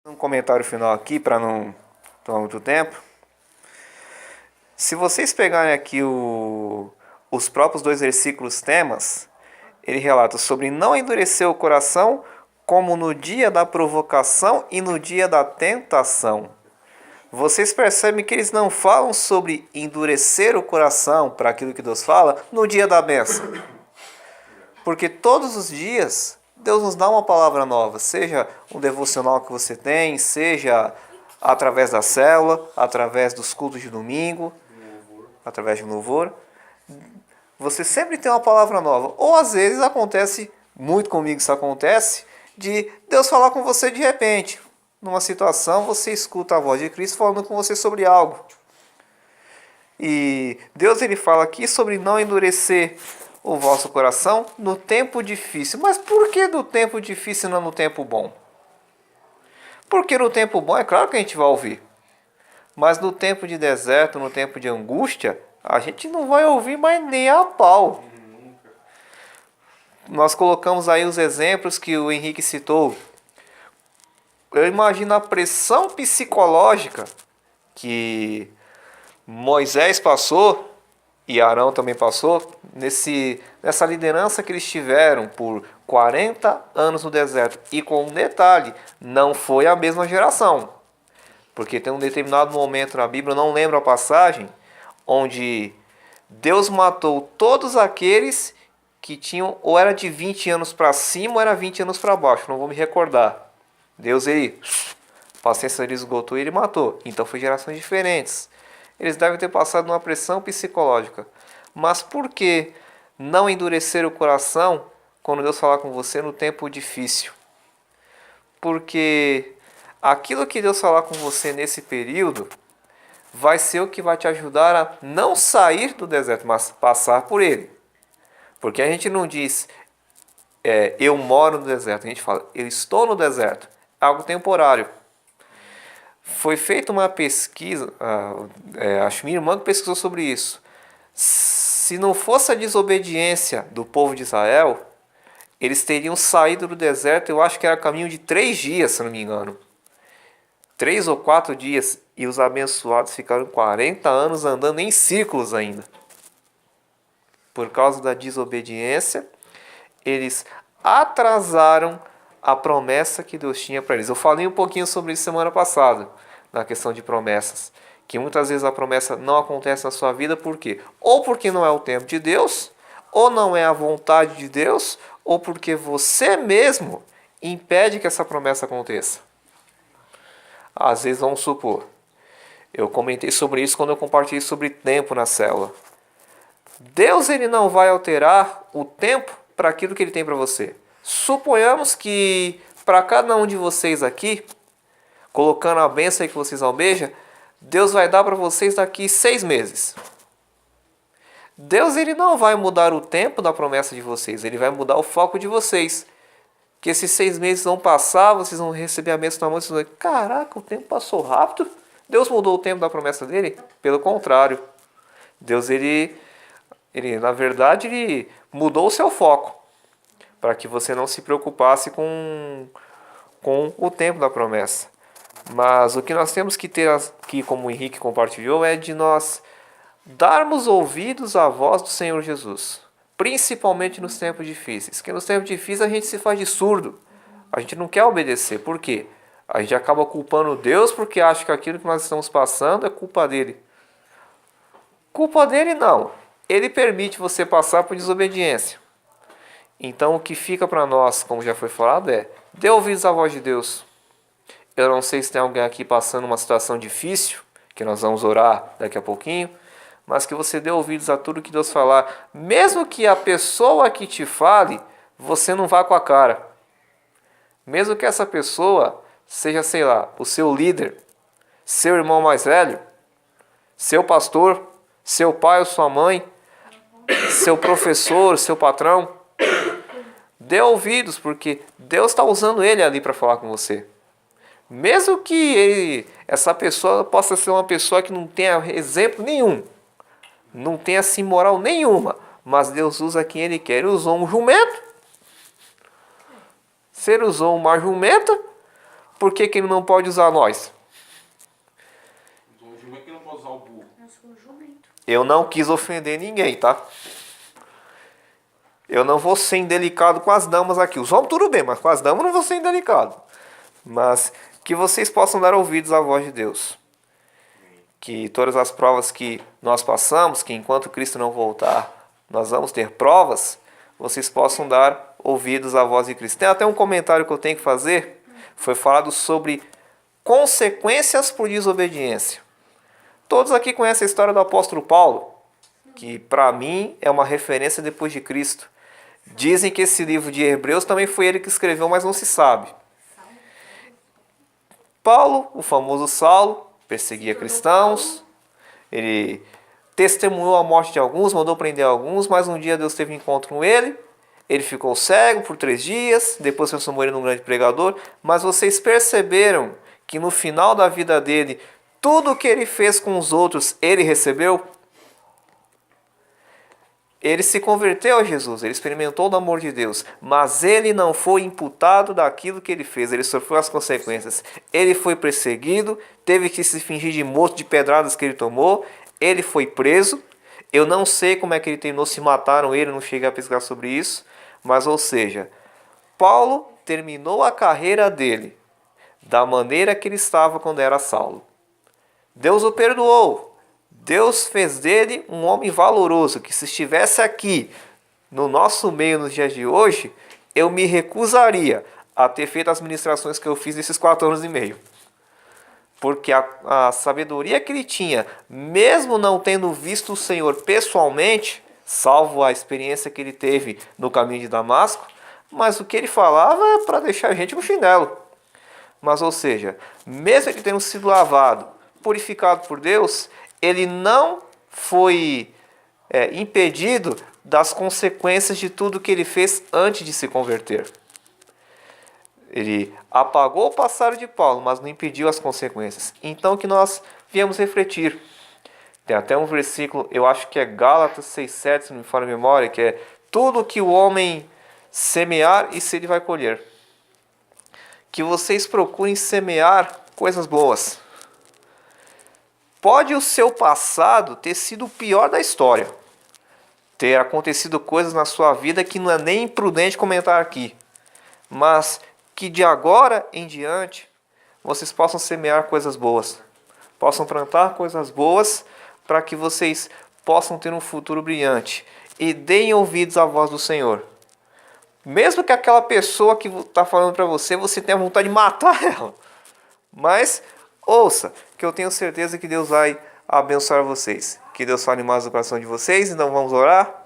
Um comentário final aqui para não tomar muito tempo. Se vocês pegarem aqui os próprios dois versículos temas, ele relata sobre não endurecer o coração como no dia da provocação e no dia da tentação. Vocês percebem que eles não falam sobre endurecer o coração para aquilo que Deus fala no dia da bênção. Porque todos os dias Deus nos dá uma palavra nova, seja um devocional que você tem, seja através da célula, através dos cultos de domingo, através de um louvor. Você sempre tem uma palavra nova. Ou às vezes acontece, muito comigo isso acontece, de Deus falar com você de repente. Numa situação você escuta a voz de Cristo falando com você sobre algo. E Deus ele fala aqui sobre não endurecer o vosso coração no tempo difícil. Mas por que no tempo difícil e não no tempo bom? Porque no tempo bom é claro que a gente vai ouvir. Mas no tempo de deserto, no tempo de angústia, a gente não vai ouvir mais nem a pau. Nós colocamos aí os exemplos que o Henrique citou. Eu imagino a pressão psicológica que Moisés passou e Arão também passou nessa liderança que eles tiveram por 40 anos no deserto. E com um detalhe, não foi a mesma geração. Porque tem um determinado momento na Bíblia, eu não lembro a passagem, onde Deus matou todos aqueles que tinham ou era de 20 anos para cima ou era 20 anos para baixo, não vou me recordar. Deus, a paciência dele esgotou e ele matou. Então foi gerações diferentes. Eles devem ter passado uma pressão psicológica. Mas por que não endurecer o coração quando Deus falar com você no tempo difícil? Porque aquilo que Deus falar com você nesse período vai ser o que vai te ajudar a não sair do deserto, mas passar por ele. Porque a gente não diz, eu moro no deserto. A gente fala, eu estou no deserto. Algo temporário. Foi feita uma pesquisa, acho que minha irmã que pesquisou sobre isso. Se não fosse a desobediência do povo de Israel, eles teriam saído do deserto, eu acho que era caminho de 3 dias, se não me engano. 3 ou 4 dias, e os abençoados ficaram 40 anos andando em círculos ainda. Por causa da desobediência, eles atrasaram a promessa que Deus tinha para eles. Eu falei um pouquinho sobre isso semana passada, na questão de promessas. Que muitas vezes a promessa não acontece na sua vida, por quê? Ou porque não é o tempo de Deus, ou não é a vontade de Deus, ou porque você mesmo impede que essa promessa aconteça. Às vezes, vamos supor, eu comentei sobre isso quando eu compartilhei sobre tempo na célula. Deus ele não vai alterar o tempo para aquilo que ele tem para você. Suponhamos que para cada um de vocês aqui, colocando a bênção aí que vocês almejam, Deus vai dar para vocês daqui 6 meses. Deus ele não vai mudar o tempo da promessa de vocês, ele vai mudar o foco de vocês. Que esses 6 meses vão passar, vocês vão receber a bênção na mão, vocês vão dizer, caraca, o tempo passou rápido. Deus mudou o tempo da promessa dele? Pelo contrário. Deus ele na verdade, ele mudou o seu foco. Para que você não se preocupasse com o tempo da promessa. Mas o que nós temos que ter aqui, como o Henrique compartilhou, é de nós darmos ouvidos à voz do Senhor Jesus. Principalmente nos tempos difíceis. Porque nos tempos difíceis a gente se faz de surdo. A gente não quer obedecer. Por quê? A gente acaba culpando Deus porque acha que aquilo que nós estamos passando é culpa dele. Culpa dele não. Ele permite você passar por desobediência. Então o que fica para nós, como já foi falado, é dê ouvidos à voz de Deus. Eu não sei se tem alguém aqui passando uma situação difícil, que nós vamos orar daqui a pouquinho, mas que você dê ouvidos a tudo que Deus falar. Mesmo que a pessoa que te fale, você não vá com a cara. Mesmo que essa pessoa seja, sei lá, o seu líder, seu irmão mais velho, seu pastor, seu pai ou sua mãe, seu professor, seu patrão. Dê ouvidos, porque Deus está usando ele ali para falar com você. Mesmo que essa pessoa possa ser uma pessoa que não tenha exemplo nenhum, não tenha assim moral nenhuma, mas Deus usa quem ele quer. Ele usou um jumento, se ele usou uma jumenta, por que ele não pode usar nós? Então, o jumento que não pode usar o burro. Eu sou jumento. Eu não quis ofender ninguém, tá? Eu não vou ser indelicado com as damas aqui. Os homens tudo bem, mas com as damas eu não vou ser indelicado. Mas que vocês possam dar ouvidos à voz de Deus. Que todas as provas que nós passamos, que enquanto Cristo não voltar, nós vamos ter provas, vocês possam dar ouvidos à voz de Cristo. Tem até um comentário que eu tenho que fazer. Foi falado sobre consequências por desobediência. Todos aqui conhecem a história do apóstolo Paulo, que para mim é uma referência depois de Cristo. Dizem que esse livro de Hebreus também foi ele que escreveu, mas não se sabe. Paulo, o famoso Saulo, perseguia cristãos. Ele testemunhou a morte de alguns, mandou prender alguns, mas um dia Deus teve um encontro com ele. Ele ficou cego por 3 dias, depois transformou ele num grande pregador. Mas vocês perceberam que no final da vida dele, tudo o que ele fez com os outros, ele recebeu? Ele se converteu a Jesus, ele experimentou o amor de Deus, mas ele não foi imputado daquilo que ele fez, ele sofreu as consequências. Ele foi perseguido, teve que se fingir de morto de pedradas que ele tomou, ele foi preso. Eu não sei como é que ele terminou, se mataram ele, não cheguei a pesquisar sobre isso, mas ou seja, Paulo terminou a carreira dele da maneira que ele estava quando era Saulo. Deus o perdoou. Deus fez dele um homem valoroso, que se estivesse aqui no nosso meio nos dias de hoje, eu me recusaria a ter feito as ministrações que eu fiz nesses 4 anos e meio. Porque a sabedoria que ele tinha, mesmo não tendo visto o Senhor pessoalmente, salvo a experiência que ele teve no caminho de Damasco, mas o que ele falava é para deixar a gente no chinelo. Mas, ou seja, mesmo ele tendo sido lavado, purificado por Deus, ele não foi impedido das consequências de tudo que ele fez antes de se converter. Ele apagou o passado de Paulo, mas não impediu as consequências. Então que nós viemos refletir. Tem até um versículo, eu acho que é Gálatas 6,7, se não me falha a memória, que é: tudo que o homem semear, isso ele vai colher. Que vocês procurem semear coisas boas. Pode o seu passado ter sido o pior da história. Ter acontecido coisas na sua vida que não é nem imprudente comentar aqui. Mas que de agora em diante vocês possam semear coisas boas. Possam plantar coisas boas para que vocês possam ter um futuro brilhante. E deem ouvidos à voz do Senhor. Mesmo que aquela pessoa que está falando para você, você tenha vontade de matar ela. Mas ouça, que eu tenho certeza que Deus vai abençoar vocês. Que Deus fale mais no coração de vocês. Então vamos orar.